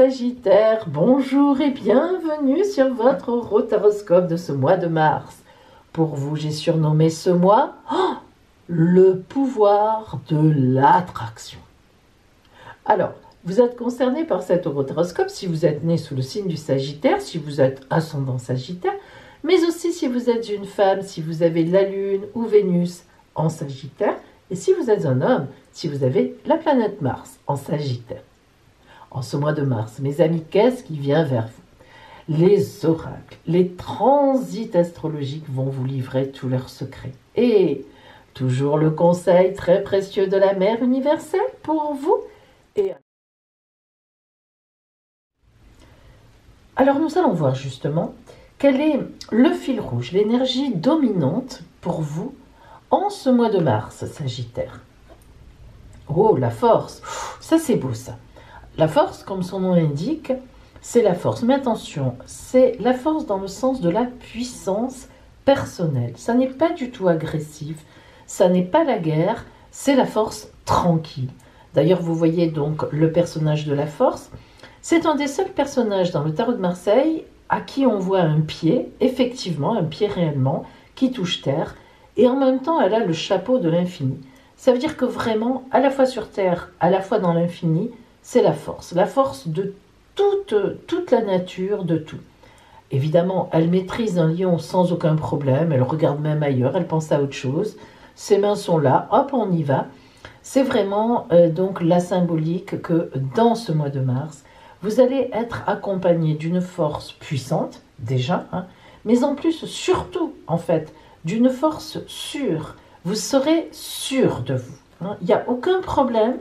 Sagittaires, bonjour et bienvenue sur votre horoscope de ce mois de mars. Pour vous, j'ai surnommé ce mois le pouvoir de l'attraction. Alors, vous êtes concerné par cet horoscope si vous êtes né sous le signe du Sagittaire, si vous êtes ascendant Sagittaire, mais aussi si vous êtes une femme, si vous avez la Lune ou Vénus en Sagittaire, et si vous êtes un homme, si vous avez la planète Mars en Sagittaire. En ce mois de mars, mes amis, qu'est-ce qui vient vers vous? Les oracles, les transits astrologiques vont vous livrer tous leurs secrets. Et toujours le conseil très précieux de la mère universelle pour vous. Et alors nous allons voir justement quel est le fil rouge, l'énergie dominante pour vous en ce mois de mars, Sagittaire. Oh, la force, ça c'est beau ça. La force, comme son nom l'indique, c'est la force. Mais attention, c'est la force dans le sens de la puissance personnelle. Ça n'est pas du tout agressif, ça n'est pas la guerre, c'est la force tranquille. D'ailleurs, vous voyez donc le personnage de la force. C'est un des seuls personnages dans le tarot de Marseille à qui on voit un pied, effectivement, un pied réellement, qui touche terre. Et en même temps, elle a le chapeau de l'infini. Ça veut dire que vraiment, à la fois sur terre, à la fois dans l'infini, c'est la force de toute la nature, de tout. Évidemment, elle maîtrise un lion sans aucun problème, elle regarde même ailleurs, elle pense à autre chose. Ses mains sont là, hop, on y va. C'est vraiment donc la symbolique que dans ce mois de mars, vous allez être accompagné d'une force puissante, déjà, mais en plus, surtout, en fait, d'une force sûre. Vous serez sûr de vous. Il n'y a aucun problème,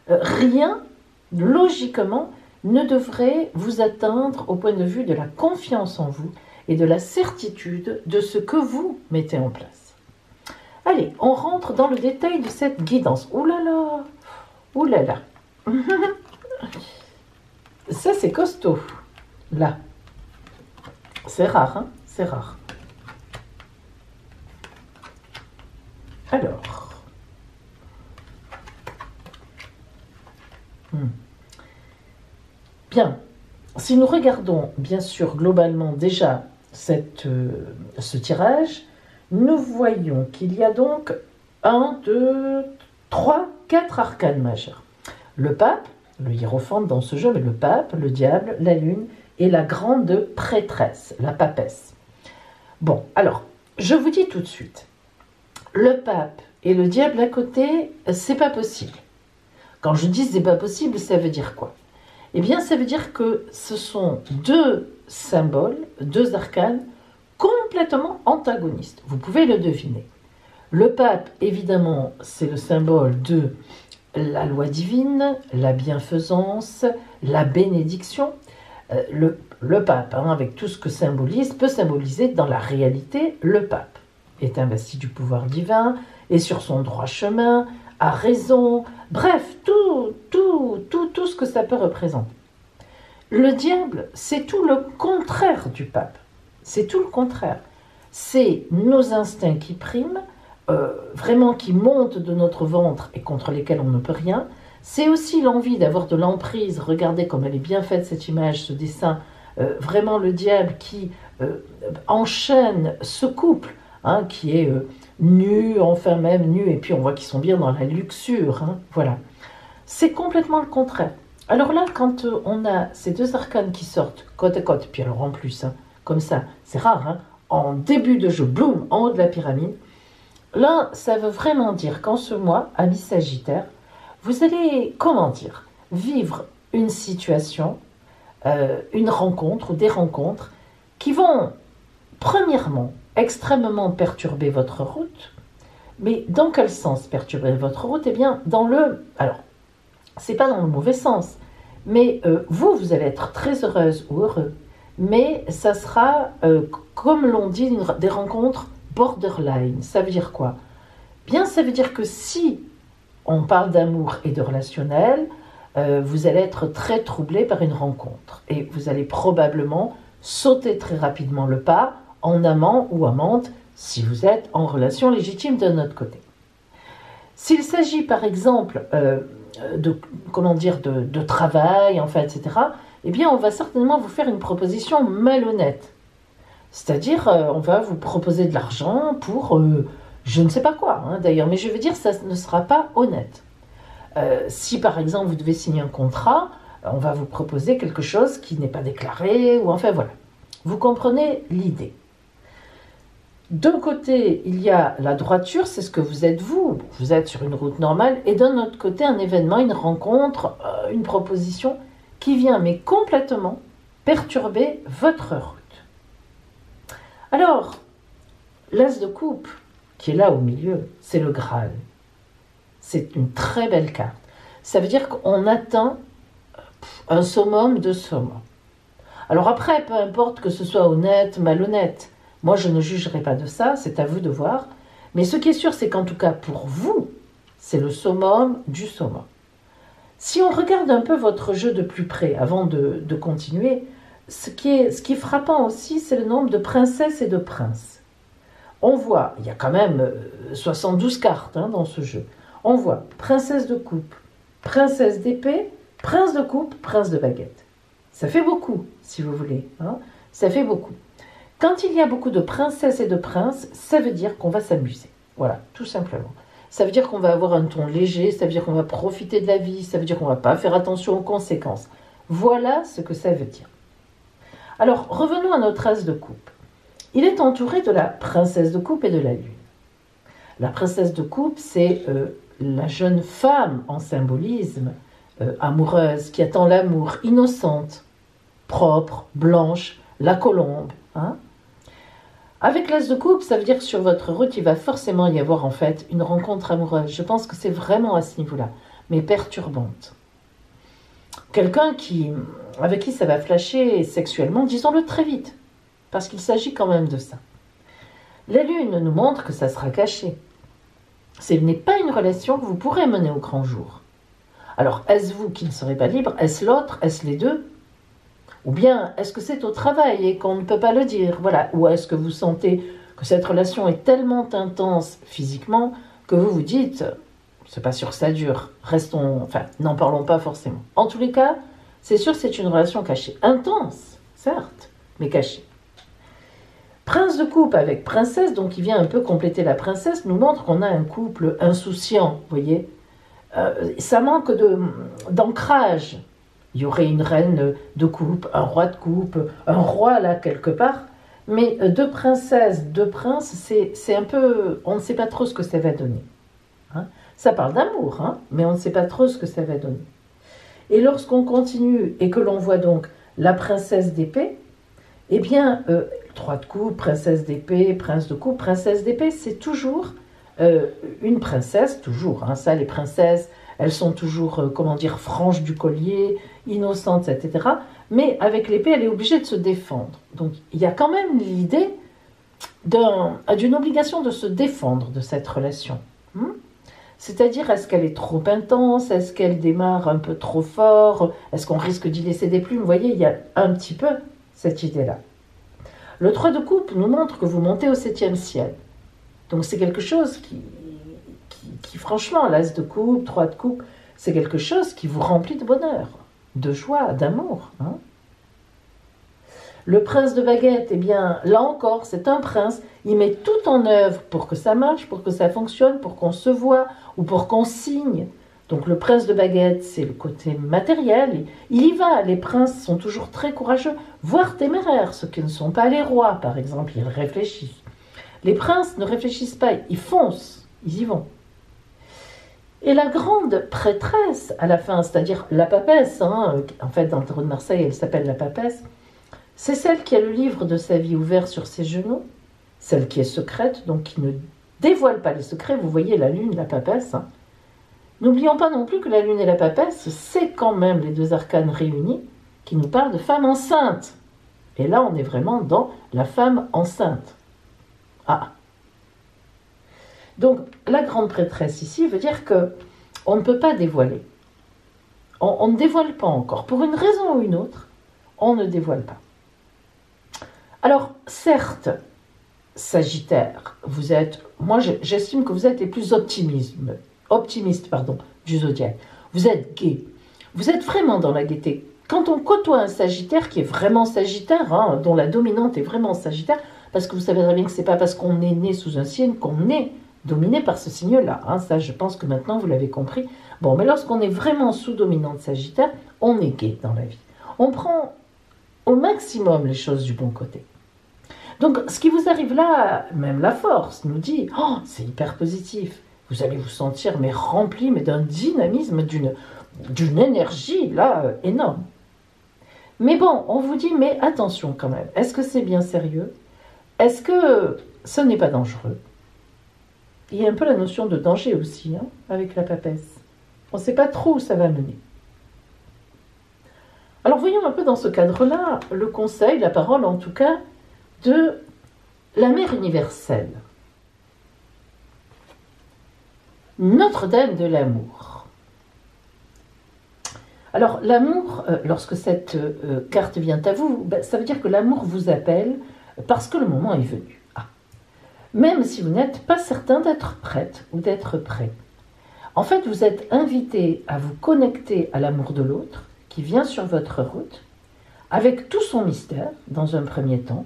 rien logiquement, ne devrait vous atteindre au point de vue de la confiance en vous et de la certitude de ce que vous mettez en place. Allez, on rentre dans le détail de cette guidance. Ouh là là, ouh là là. Ça, c'est costaud. Là. C'est rare, hein? C'est rare. Alors. Bien, si nous regardons bien sûr globalement déjà ce tirage, nous voyons qu'il y a donc 1, 2, 3, 4 arcanes majeurs. Le pape, le hiérophante dans ce jeu, mais le pape, le diable, la lune et la grande prêtresse, la papesse. Bon, alors, je vous dis tout de suite, le pape et le diable à côté, c'est pas possible. Quand je dis c'est pas possible, ça veut dire quoi? Eh bien, ça veut dire que ce sont deux symboles, deux arcanes complètement antagonistes. Vous pouvez le deviner. Le pape, évidemment, c'est le symbole de la loi divine, la bienfaisance, la bénédiction. Le pape, avec tout ce que symbolise, peut symboliser dans la réalité le pape. Est investi du pouvoir divin, est sur son droit chemin, a raison, bref, tout ce que ça peut représenter. Le diable, c'est tout le contraire du pape. C'est tout le contraire. C'est nos instincts qui priment, vraiment qui montent de notre ventre et contre lesquels on ne peut rien. C'est aussi l'envie d'avoir de l'emprise. Regardez comme elle est bien faite cette image, ce dessin. Vraiment le diable qui enchaîne ce couple, qui est nu, enfin même nu, et puis on voit qu'ils sont bien dans la luxure, voilà. C'est complètement le contraire. Alors là, quand on a ces deux arcanes qui sortent côte à côte, puis alors en plus, comme ça, c'est rare, en début de jeu, boum, en haut de la pyramide, là, ça veut vraiment dire qu'en ce mois, amis Sagittaire, vous allez, comment dire, vivre une situation, une rencontre ou des rencontres qui vont, premièrement, extrêmement perturber votre route. Mais dans quel sens perturber votre route? Eh bien, alors, c'est pas dans le mauvais sens, mais vous allez être très heureuse ou heureux, mais ça sera, comme l'on dit, des rencontres borderline. Ça veut dire quoi? Bien, ça veut dire que si on parle d'amour et de relationnel, vous allez être très troublé par une rencontre, et vous allez probablement sauter très rapidement le pas, en amant ou amante, si vous êtes en relation légitime de notre côté. S'il s'agit par exemple de travail, enfin, etc., eh bien, on va certainement vous faire une proposition malhonnête. C'est-à-dire, on va vous proposer de l'argent pour je ne sais pas quoi, hein, d'ailleurs, mais je veux dire, ça ne sera pas honnête. Si, par exemple, vous devez signer un contrat, on va vous proposer quelque chose qui n'est pas déclaré, ou enfin, voilà. Vous comprenez l'idée. D'un côté, il y a la droiture, c'est ce que vous êtes vous êtes sur une route normale, et d'un autre côté, un événement, une rencontre, une proposition qui vient, mais complètement, perturber votre route. Alors, l'as de coupe, qui est là au milieu, c'est le Graal. C'est une très belle carte. Ça veut dire qu'on atteint un summum de summum. Alors après, peu importe que ce soit honnête, malhonnête, moi je ne jugerai pas de ça, c'est à vous de voir. Mais ce qui est sûr, c'est qu'en tout cas pour vous, c'est le summum du summum. Si on regarde un peu votre jeu de plus près, avant de continuer, ce qui est frappant aussi, c'est le nombre de princesses et de princes. On voit, il y a quand même 72 cartes dans ce jeu. On voit princesse de coupe, princesse d'épée, prince de coupe, prince de baguette. Ça fait beaucoup, si vous voulez. Ça fait beaucoup. Quand il y a beaucoup de princesses et de princes, ça veut dire qu'on va s'amuser. Voilà, tout simplement. Ça veut dire qu'on va avoir un ton léger, ça veut dire qu'on va profiter de la vie, ça veut dire qu'on ne va pas faire attention aux conséquences. Voilà ce que ça veut dire. Alors, revenons à notre as de coupe. Il est entouré de la princesse de coupe et de la lune. La princesse de coupe, c'est la jeune femme en symbolisme, amoureuse, qui attend l'amour, innocente, propre, blanche, la colombe. Avec l'as de coupe, ça veut dire que sur votre route, il va forcément y avoir en fait une rencontre amoureuse. Je pense que c'est vraiment à ce niveau-là, mais perturbante. Quelqu'un avec qui ça va flasher sexuellement, disons-le très vite, parce qu'il s'agit quand même de ça. La lune nous montre que ça sera caché. Ce n'est pas une relation que vous pourrez mener au grand jour. Alors, est-ce vous qui ne serez pas libre? Est-ce l'autre? Est-ce les deux? Ou bien, est-ce que c'est au travail et qu'on ne peut pas le dire? Voilà. Ou est-ce que vous sentez que cette relation est tellement intense physiquement que vous vous dites, c'est pas sûr que ça dure, n'en parlons pas forcément. En tous les cas, c'est sûr que c'est une relation cachée. Intense, certes, mais cachée. Prince de coupe avec princesse, donc qui vient un peu compléter la princesse, nous montre qu'on a un couple insouciant, vous voyez. Ça manque d'ancrage. Il y aurait une reine de coupe, un roi de coupe, un roi là quelque part, mais deux princesses, deux princes, c'est un peu, on ne sait pas trop ce que ça va donner. Ça parle d'amour, mais on ne sait pas trop ce que ça va donner. Et lorsqu'on continue et que l'on voit donc la princesse d'épée, eh bien, 3 de coupe, princesse d'épée, prince de coupe, princesse d'épée, c'est toujours une princesse, toujours. Ça, les princesses, elles sont toujours, franches du collier, innocentes, etc. Mais avec l'épée, elle est obligée de se défendre. Donc, il y a quand même l'idée d'une obligation de se défendre de cette relation. C'est-à-dire, est-ce qu'elle est trop intense? Est-ce qu'elle démarre un peu trop fort? Est-ce qu'on risque d'y laisser des plumes? Vous voyez, il y a un petit peu cette idée-là. Le 3 de coupe nous montre que vous montez au 7e ciel. Donc c'est quelque chose qui franchement, l'as de coupe, 3 de coupe, c'est quelque chose qui vous remplit de bonheur, de joie, d'amour. Le prince de baguette, eh bien, là encore, c'est un prince. Il met tout en œuvre pour que ça marche, pour que ça fonctionne, pour qu'on se voit ou pour qu'on signe. Donc le prince de baguette, c'est le côté matériel. Il y va. Les princes sont toujours très courageux, voire téméraires. Ceux qui ne sont pas les rois, par exemple, ils réfléchissent. Les princes ne réfléchissent pas, ils foncent, ils y vont. Et la grande prêtresse, à la fin, c'est-à-dire la papesse, en fait, dans le tarot de Marseille, elle s'appelle la papesse, c'est celle qui a le livre de sa vie ouvert sur ses genoux, celle qui est secrète, donc qui ne dévoile pas les secrets. Vous voyez la lune, la papesse. N'oublions pas non plus que la lune et la papesse, c'est quand même les deux arcanes réunis qui nous parlent de femme enceinte. Et là, on est vraiment dans la femme enceinte. Donc, la grande prêtresse ici veut dire que on ne peut pas dévoiler. On ne dévoile pas encore. Pour une raison ou une autre, on ne dévoile pas. Alors, certes, Sagittaire, moi j'estime que vous êtes les plus optimistes, du zodiaque. Vous êtes gai. Vous êtes vraiment dans la gaieté. quand on côtoie un Sagittaire qui est vraiment Sagittaire, hein, dont la dominante est vraiment Sagittaire, parce que vous savez très bien que c'est pas parce qu'on est né sous un signe qu'on est dominé par ce signe-là. Hein, ça, je pense que maintenant vous l'avez compris. Bon, mais lorsqu'on est vraiment sous dominante Sagittaire, on est gai dans la vie. On prend au maximum les choses du bon côté. Donc, ce qui vous arrive là, même la force nous dit, oh, c'est hyper positif. Vous allez vous sentir mais rempli, mais d'un dynamisme, d'une énergie là énorme. Mais bon, on vous dit, mais attention quand même. Est-ce que c'est bien sérieux? Est-ce que ce n'est pas dangereux? Il y a un peu la notion de danger aussi, hein, avec la papesse. On ne sait pas trop où ça va mener. Alors voyons un peu dans ce cadre-là le conseil, la parole en tout cas, de la Mère universelle. Notre-Dame de l'amour. Alors l'amour, lorsque cette carte vient à vous, ça veut dire que l'amour vous appelle parce que le moment est venu. Ah. Même si vous n'êtes pas certain d'être prête ou d'être prêt. En fait, vous êtes invité à vous connecter à l'amour de l'autre qui vient sur votre route, avec tout son mystère dans un premier temps,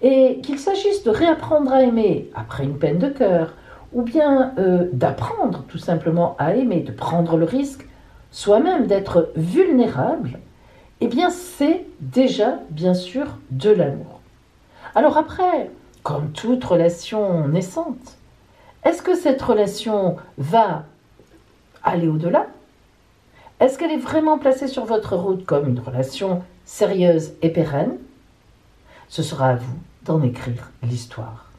et qu'il s'agisse de réapprendre à aimer après une peine de cœur, ou bien d'apprendre tout simplement à aimer, de prendre le risque soi-même d'être vulnérable, eh bien c'est déjà bien sûr de l'amour. Alors après, comme toute relation naissante, est-ce que cette relation va aller au-delà? Est-ce qu'elle est vraiment placée sur votre route comme une relation sérieuse et pérenne? Ce sera à vous d'en écrire l'histoire.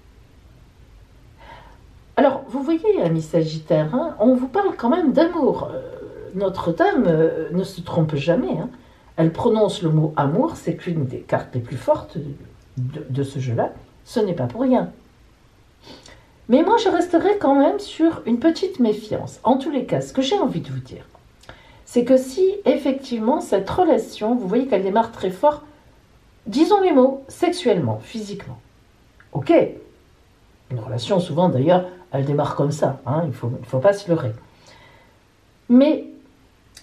Alors, vous voyez, amis Sagittaires, hein, on vous parle quand même d'amour. Notre-Dame ne se trompe jamais. Hein. Elle prononce le mot amour, c'est l'une des cartes les plus fortes de ce jeu-là. Ce n'est pas pour rien. Mais moi, je resterai quand même sur une petite méfiance. En tous les cas, ce que j'ai envie de vous dire, c'est que si effectivement cette relation, vous voyez qu'elle démarre très fort, disons les mots, sexuellement, physiquement. Ok, une relation souvent d'ailleurs, elle démarre comme ça, hein, il ne faut pas se leurrer. Mais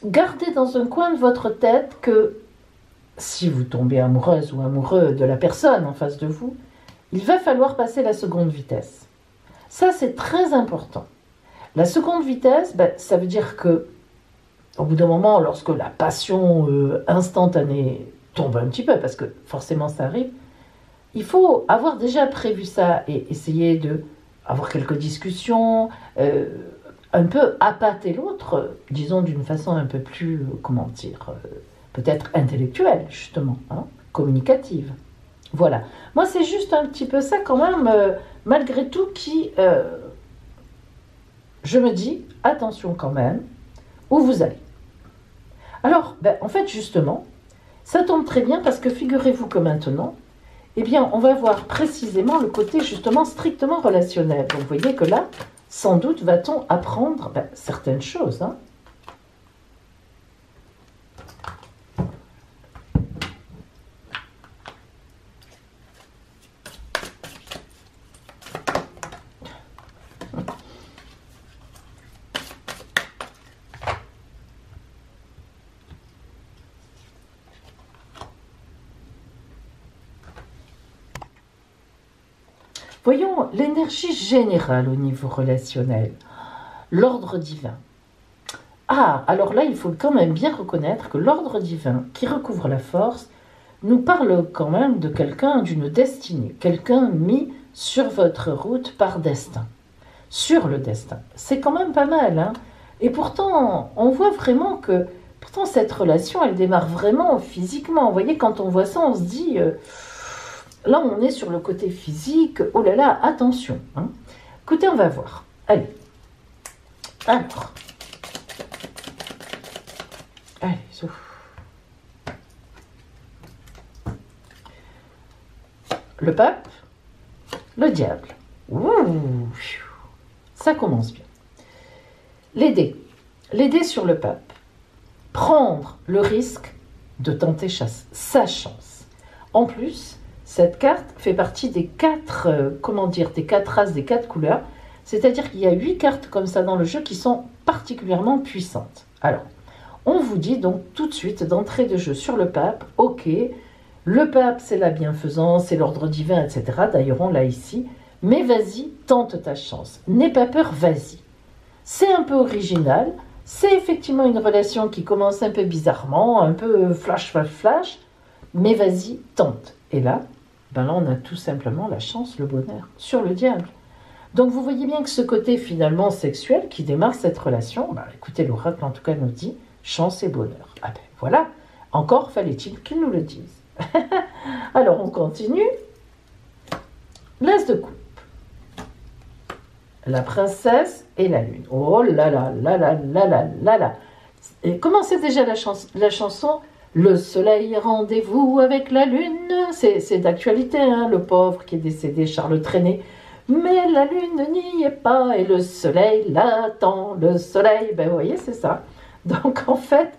gardez dans un coin de votre tête que si vous tombez amoureuse ou amoureux de la personne en face de vous, il va falloir passer la seconde vitesse. Ça, c'est très important. La seconde vitesse, ça veut dire que au bout d'un moment, lorsque la passion instantanée tombe un petit peu, parce que forcément ça arrive, il faut avoir déjà prévu ça et essayer d'avoir quelques discussions, un peu appâter l'autre, disons d'une façon un peu plus, comment dire, peut-être intellectuelle, justement, hein, communicative. Voilà. Moi, c'est juste un petit peu ça quand même, malgré tout, qui, je me dis, attention quand même, où vous allez. Alors, en fait, justement, ça tombe très bien parce que figurez-vous que maintenant, eh bien, on va voir précisément le côté justement strictement relationnel. Donc, vous voyez que là, sans doute, va-t-on apprendre certaines choses. Hein. Voyons l'énergie générale au niveau relationnel, l'ordre divin. Ah, alors là, il faut quand même bien reconnaître que l'ordre divin qui recouvre la force nous parle quand même de quelqu'un, d'une destinée, quelqu'un mis sur votre route par destin, sur le destin. C'est quand même pas mal, hein. Et pourtant, on voit vraiment que pourtant cette relation, elle démarre vraiment physiquement. Vous voyez, quand on voit ça, on se dit... là, on est sur le côté physique. Oh là là, attention. Hein. Écoutez, on va voir. Allez. Alors. Allez, souffle. Le pape. Le diable. Ouh, ça commence bien. Les dés. Les dés sur le pape. Prendre le risque de tenter sa chance. En plus... cette carte fait partie des quatre, des quatre races, des quatre couleurs. C'est-à-dire qu'il y a 8 cartes comme ça dans le jeu qui sont particulièrement puissantes. Alors, on vous dit donc tout de suite d'entrée de jeu sur le pape, ok, le pape c'est la bienfaisance, c'est l'ordre divin, etc. D'ailleurs on l'a ici, mais vas-y, tente ta chance. N'aie pas peur, vas-y. C'est un peu original, c'est effectivement une relation qui commence un peu bizarrement, un peu flash, flash, flash, mais vas-y, tente. Et là, ben là on a tout simplement la chance, le bonheur, sur le diable. Donc vous voyez bien que ce côté finalement sexuel qui démarre cette relation, bah, écoutez, l'oracle en tout cas nous dit chance et bonheur. Ah ben voilà, encore fallait-il qu'ils nous le disent. Alors on continue. L'as de coupe. La princesse et la lune. Oh là là là là là là là là. Et comment c'est déjà la chanson? Le soleil, rendez-vous avec la lune. C'est d'actualité, hein, le pauvre qui est décédé, Charles Trenet. Mais la lune n'y est pas et le soleil l'attend. Le soleil, ben vous voyez, c'est ça. Donc en fait,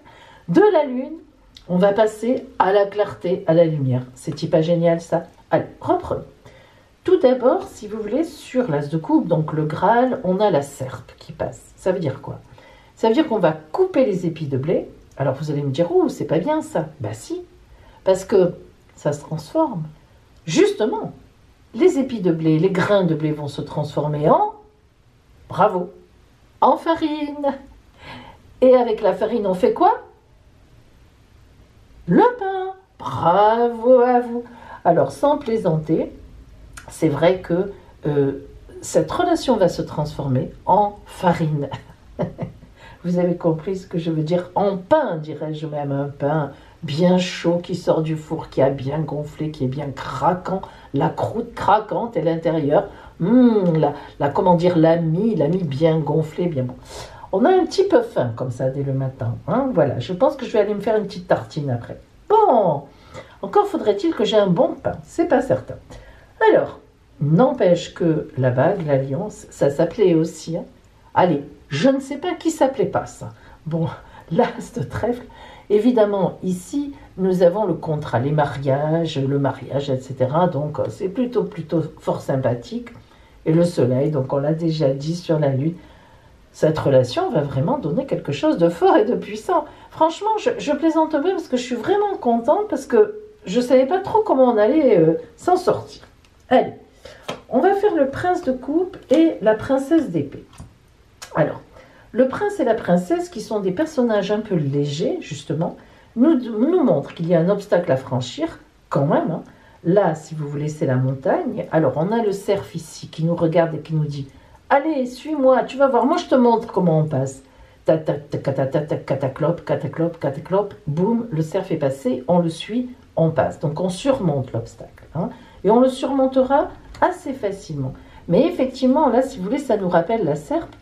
de la lune, on va passer à la clarté, à la lumière. C'est pas génial ça? Allez, reprenons. Tout d'abord, si vous voulez, sur l'as de coupe, donc le Graal, on a la serpe qui passe. Ça veut dire quoi? Ça veut dire qu'on va couper les épis de blé. Alors vous allez me dire, oh, c'est pas bien ça. Bah si, parce que ça se transforme. Justement, les épis de blé, les grains de blé vont se transformer en, bravo, en farine. Et avec la farine, on fait quoi? Le pain. Bravo à vous. Alors, sans plaisanter, c'est vrai que cette relation va se transformer en farine. Vous avez compris ce que je veux dire? En pain, dirais-je même, un pain bien chaud qui sort du four, qui a bien gonflé, qui est bien craquant, la croûte craquante et l'intérieur, comment dire, la mie bien gonflée, bien bon. On a un petit peu faim comme ça dès le matin, hein, voilà, je pense que je vais aller me faire une petite tartine après. Bon, encore faudrait-il que j'ai un bon pain, c'est pas certain. Alors, n'empêche que la bague, l'alliance, ça s'appelait aussi, hein. Allez, je ne sais pas qui s'appelait pas ça. Bon, l'as de trèfle, évidemment, ici, nous avons le contrat, les mariages, le mariage, etc. Donc, c'est plutôt fort sympathique. Et le soleil, donc on l'a déjà dit sur la lune, cette relation va vraiment donner quelque chose de fort et de puissant. Franchement, je plaisante un peu parce que je suis vraiment contente, parce que je ne savais pas trop comment on allait s'en sortir. Allez, on va faire le prince de coupe et la princesse d'épée. Alors, le prince et la princesse, qui sont des personnages un peu légers, justement, nous montrent qu'il y a un obstacle à franchir, quand même. Hein. Là, si vous voulez, c'est la montagne. Alors, on a le cerf ici qui nous regarde et qui nous dit « Allez, suis-moi, tu vas voir, moi je te montre comment on passe. » Cataclope, cataclope, cataclope, boum, le cerf est passé, on le suit, on passe. Donc, on surmonte l'obstacle. Hein, et on le surmontera assez facilement. Mais effectivement, là, si vous voulez, ça nous rappelle la serpe.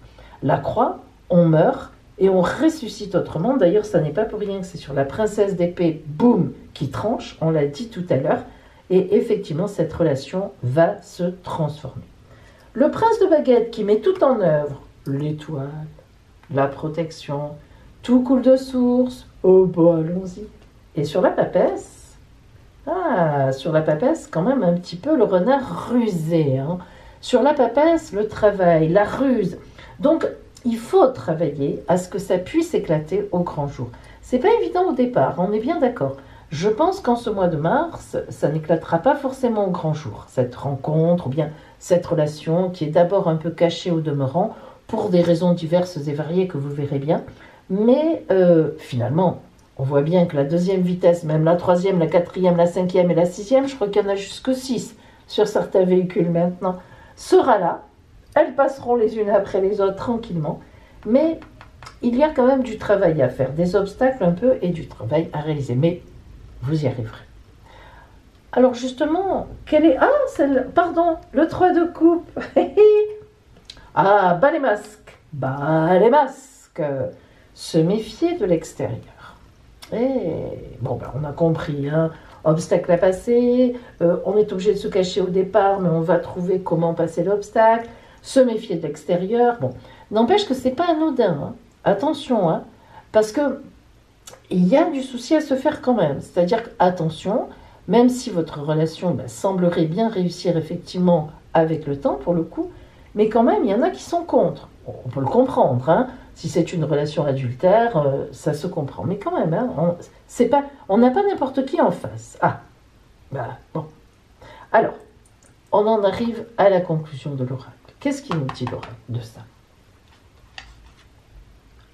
La croix, on meurt et on ressuscite autrement. D'ailleurs, ça n'est pas pour rien que c'est sur la princesse d'épée, boum, qui tranche, on l'a dit tout à l'heure, et effectivement, cette relation va se transformer. Le prince de baguette qui met tout en œuvre, l'étoile, la protection, tout coule de source, oh bah allons-y. Et sur la papesse, sur la papesse, quand même un petit peu le renard rusé. Hein. Sur la papesse, le travail, la ruse. Donc, il faut travailler à ce que ça puisse éclater au grand jour. C'est pas évident au départ, on est bien d'accord. Je pense qu'en ce mois de mars, ça n'éclatera pas forcément au grand jour. Cette rencontre ou bien cette relation qui est d'abord un peu cachée au demeurant pour des raisons diverses et variées que vous verrez bien. Mais finalement, on voit bien que la deuxième vitesse, même la troisième, la quatrième, la cinquième et la sixième, je crois qu'il y en a jusque 6 sur certains véhicules maintenant, sera là. Elles passeront les unes après les autres tranquillement, mais il y a quand même du travail à faire, des obstacles un peu et du travail à réaliser, mais vous y arriverez. Alors justement, quel est... pardon, le 3 de coupe. Bas les masques, se méfier de l'extérieur. Et bon, on a compris, hein, obstacle à passer, on est obligé de se cacher au départ, mais on va trouver comment passer l'obstacle. Se méfier de l'extérieur, bon, n'empêche que c'est pas anodin, hein. Attention, hein, parce que il y a du souci à se faire quand même, c'est-à-dire que, attention, même si votre relation semblerait bien réussir effectivement avec le temps pour le coup, mais quand même il y en a qui sont contre, on peut le comprendre, hein. Si c'est une relation adultère, ça se comprend. Mais quand même, hein, on n'a pas n'importe qui en face. Ah, bah bon. Alors, on en arrive à la conclusion de l'oracle. Qu'est-ce qu'il nous dit l'oracle de ça?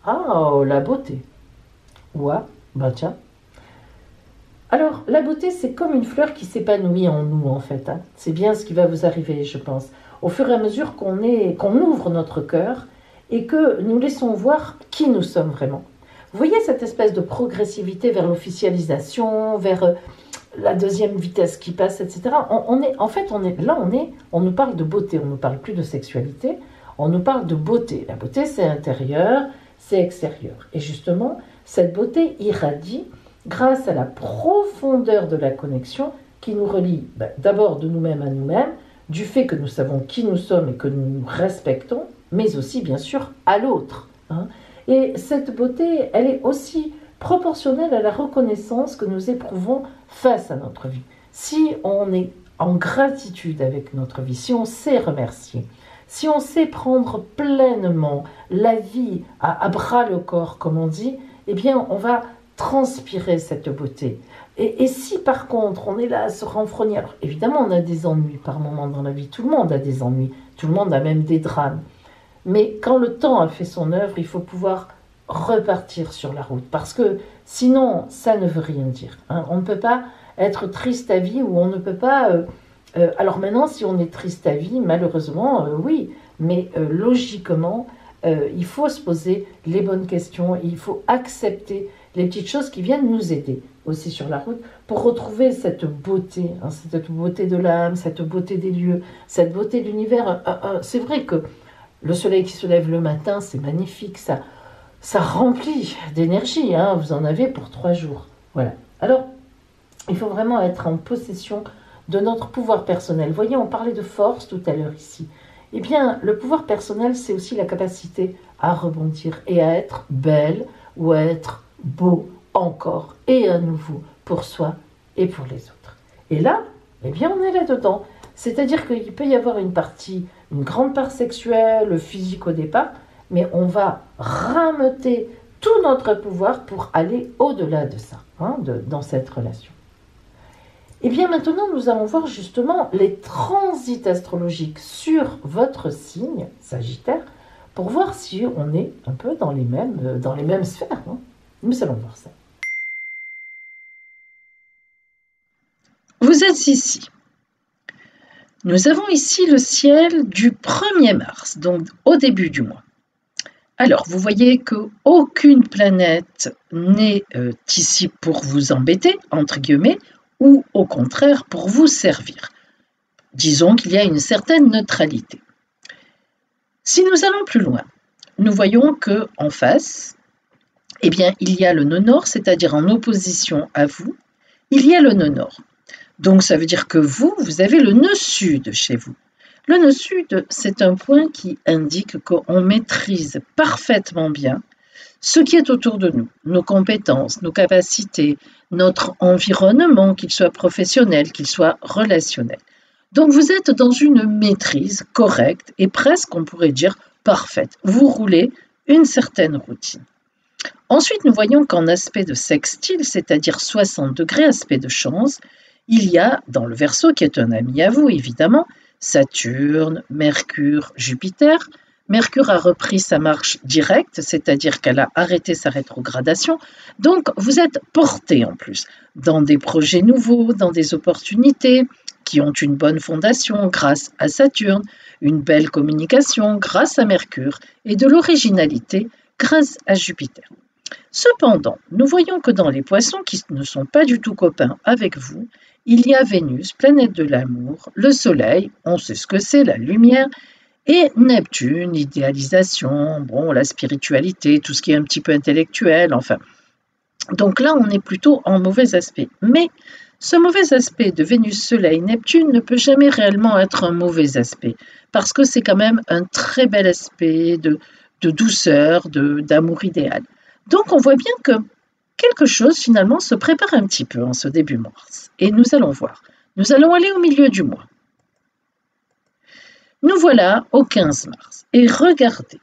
Ah, oh, la beauté. Ouais, bah tiens. Alors, la beauté, c'est comme une fleur qui s'épanouit en nous, en fait. Hein. C'est bien ce qui va vous arriver, je pense. Au fur et à mesure qu'on ouvre notre cœur et que nous laissons voir qui nous sommes vraiment. Vous voyez cette espèce de progressivité vers l'officialisation, vers la deuxième vitesse qui passe, etc. On nous parle de beauté, on ne nous parle plus de sexualité, on nous parle de beauté. La beauté, c'est intérieur, c'est extérieur. Et justement, cette beauté irradie grâce à la profondeur de la connexion qui nous relie d'abord de nous-mêmes à nous-mêmes, du fait que nous savons qui nous sommes et que nous nous respectons, mais aussi bien sûr à l'autre. Hein. Et cette beauté, elle est aussi proportionnelle à la reconnaissance que nous éprouvons face à notre vie. Si on est en gratitude avec notre vie, si on sait remercier, si on sait prendre pleinement la vie à bras le corps, comme on dit, eh bien on va transpirer cette beauté. Et si par contre on est là à se renfrogner, alors évidemment on a des ennuis par moment dans la vie, tout le monde a des ennuis, tout le monde a même des drames, mais quand le temps a fait son œuvre, il faut pouvoir repartir sur la route, parce que sinon ça ne veut rien dire. Hein. On ne peut pas être triste à vie, ou on ne peut pas... alors maintenant, si on est triste à vie, malheureusement, oui, mais logiquement, il faut se poser les bonnes questions, il faut accepter les petites choses qui viennent nous aider aussi sur la route pour retrouver cette beauté, hein, cette beauté de l'âme, cette beauté des lieux, cette beauté de l'univers. C'est vrai que le soleil qui se lève le matin, c'est magnifique, ça remplit d'énergie, hein, vous en avez pour 3 jours. Voilà. Alors, il faut vraiment être en possession de notre pouvoir personnel. Vous voyez, on parlait de force tout à l'heure ici. Eh bien, le pouvoir personnel, c'est aussi la capacité à rebondir et à être belle ou à être beau encore et à nouveau pour soi et pour les autres. Et là, eh bien, on est là-dedans. C'est-à-dire qu'il peut y avoir une grande part sexuelle, physique au départ, mais on va rameuter tout notre pouvoir pour aller au-delà de ça, hein, dans cette relation. Et bien maintenant, nous allons voir justement les transits astrologiques sur votre signe, Sagittaire, pour voir si on est un peu dans les mêmes sphères. Hein. Nous allons voir ça. Vous êtes ici. Nous avons ici le ciel du 1er mars, donc au début du mois. Alors, vous voyez qu'aucune planète n'est ici pour vous embêter, entre guillemets, ou au contraire pour vous servir. Disons qu'il y a une certaine neutralité. Si nous allons plus loin, nous voyons qu'en face, eh bien, il y a le nœud nord, c'est-à-dire en opposition à vous, il y a le nœud nord. Donc, ça veut dire que vous avez le nœud sud chez vous. Le nœud sud, c'est un point qui indique qu'on maîtrise parfaitement bien ce qui est autour de nous, nos compétences, nos capacités, notre environnement, qu'il soit professionnel, qu'il soit relationnel. Donc, vous êtes dans une maîtrise correcte et presque, on pourrait dire, parfaite. Vous roulez une certaine routine. Ensuite, nous voyons qu'en aspect de sextile, c'est-à-dire 60 degrés, aspect de chance, il y a, dans le Verseau, qui est un ami à vous, évidemment, Saturne, Mercure, Jupiter. Mercure a repris sa marche directe, c'est-à-dire qu'elle a arrêté sa rétrogradation. Donc, vous êtes porté en plus dans des projets nouveaux, dans des opportunités qui ont une bonne fondation grâce à Saturne, une belle communication grâce à Mercure et de l'originalité grâce à Jupiter. Cependant, nous voyons que dans les poissons qui ne sont pas du tout copains avec vous, il y a Vénus, planète de l'amour, le Soleil, on sait ce que c'est, la lumière, et Neptune, l'idéalisation, bon, la spiritualité, tout ce qui est un petit peu intellectuel, enfin. Donc là, on est plutôt en mauvais aspect. Mais ce mauvais aspect de Vénus, Soleil, Neptune ne peut jamais réellement être un mauvais aspect, parce que c'est quand même un très bel aspect de douceur, d'amour idéal. Donc on voit bien que quelque chose finalement se prépare un petit peu en ce début mars. Et nous allons voir. Nous allons aller au milieu du mois. Nous voilà au 15 mars. Et regardez,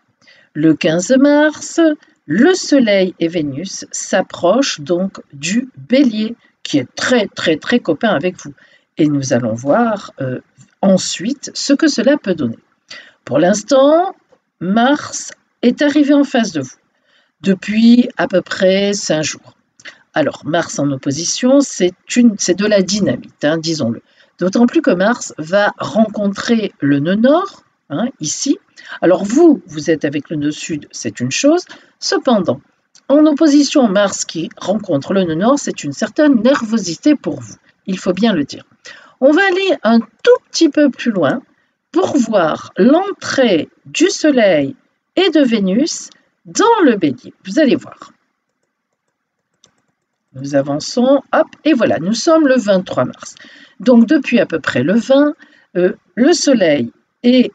Le 15 mars, le Soleil et Vénus s'approchent donc du Bélier, qui est très très très copain avec vous. Et nous allons voir ensuite ce que cela peut donner. Pour l'instant, Mars est arrivé en face de vous depuis à peu près 5 jours. Alors, Mars en opposition, c'est de la dynamite, hein, disons-le. D'autant plus que Mars va rencontrer le nœud nord, hein, ici. Alors vous êtes avec le nœud sud, c'est une chose. Cependant, en opposition, Mars qui rencontre le nœud nord, c'est une certaine nervosité pour vous. Il faut bien le dire. On va aller un tout petit peu plus loin pour voir l'entrée du Soleil et de Vénus dans le Bélier. Vous allez voir. Nous avançons, hop, et voilà, nous sommes le 23 mars. Donc depuis à peu près le 20, le Soleil et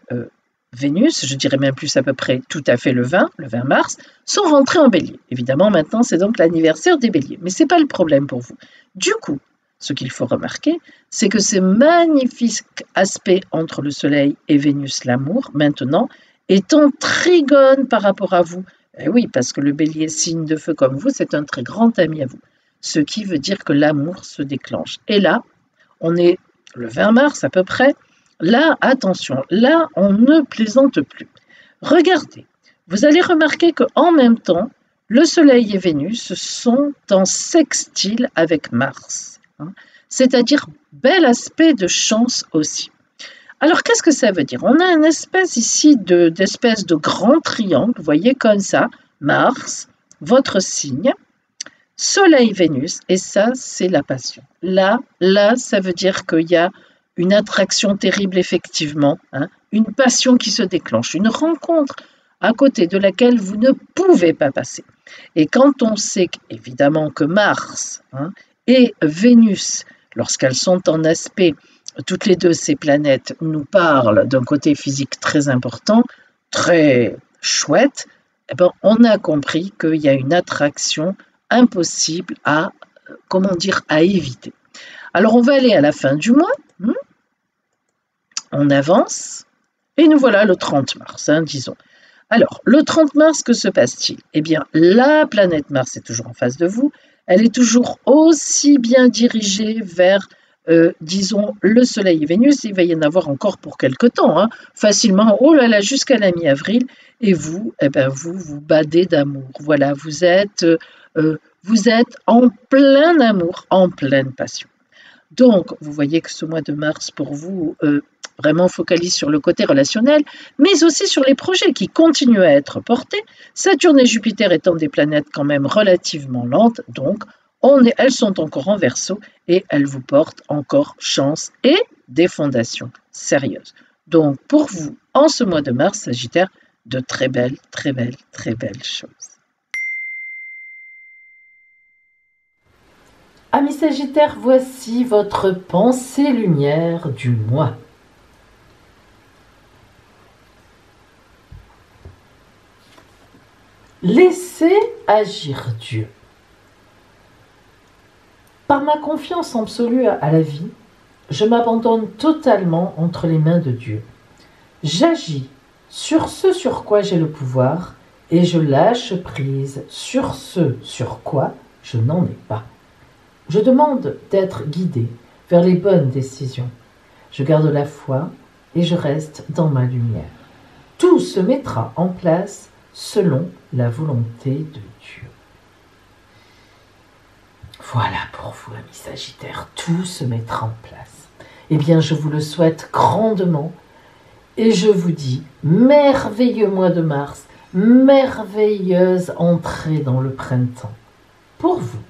Vénus, je dirais même plus à peu près tout à fait le 20 mars, sont rentrés en Bélier. Évidemment, maintenant, c'est donc l'anniversaire des Béliers, mais ce n'est pas le problème pour vous. Du coup, ce qu'il faut remarquer, c'est que ce magnifique aspect entre le Soleil et Vénus, l'amour, maintenant, est en trigone par rapport à vous. Et oui, parce que le Bélier, signe de feu comme vous, c'est un très grand ami à vous. Ce qui veut dire que l'amour se déclenche. Et là, on est le 20 mars à peu près. Là, attention, là, on ne plaisante plus. Regardez, vous allez remarquer qu'en même temps, le Soleil et Vénus sont en sextile avec Mars. Hein, c'est-à-dire bel aspect de chance aussi. Alors, qu'est-ce que ça veut dire? On a une espèce ici d'espèce de grand triangle, vous voyez comme ça, Mars, votre signe, Soleil, Vénus, et ça, c'est la passion. Là, ça veut dire qu'il y a une attraction terrible, effectivement, hein, une passion qui se déclenche, une rencontre à côté de laquelle vous ne pouvez pas passer. Et quand on sait évidemment que Mars, hein, et Vénus, lorsqu'elles sont en aspect, toutes les deux ces planètes nous parlent d'un côté physique très important, très chouette, eh ben, on a compris qu'il y a une attraction impossible à, comment dire, à éviter. Alors on va aller à la fin du mois, on avance, et nous voilà le 30 mars, hein, disons. Alors, le 30 mars, que se passe-t-il? Eh bien, la planète Mars est toujours en face de vous, elle est toujours aussi bien dirigée vers, disons, le Soleil et Vénus, il va y en avoir encore pour quelque temps, hein, facilement, oh là là, jusqu'à la mi-avril, et vous, eh ben, vous badez d'amour. Voilà, vous êtes en plein amour, en pleine passion. Donc, vous voyez que ce mois de mars, pour vous, vraiment focalise sur le côté relationnel, mais aussi sur les projets qui continuent à être portés. Saturne et Jupiter étant des planètes quand même relativement lentes, donc elles sont encore en Verseau et elles vous portent encore chance et des fondations sérieuses. Donc, pour vous, en ce mois de mars, Sagittaire, de très belles, très belles, très belles choses. Amis Sagittaires, voici votre pensée lumière du mois. Laissez agir Dieu. Par ma confiance absolue à la vie, je m'abandonne totalement entre les mains de Dieu. J'agis sur ce sur quoi j'ai le pouvoir et je lâche prise sur ce sur quoi je n'en ai pas. Je demande d'être guidé vers les bonnes décisions. Je garde la foi et je reste dans ma lumière. Tout se mettra en place selon la volonté de Dieu. Voilà pour vous, amis Sagittaires, tout se mettra en place. Eh bien, je vous le souhaite grandement et je vous dis merveilleux mois de mars, merveilleuse entrée dans le printemps pour vous.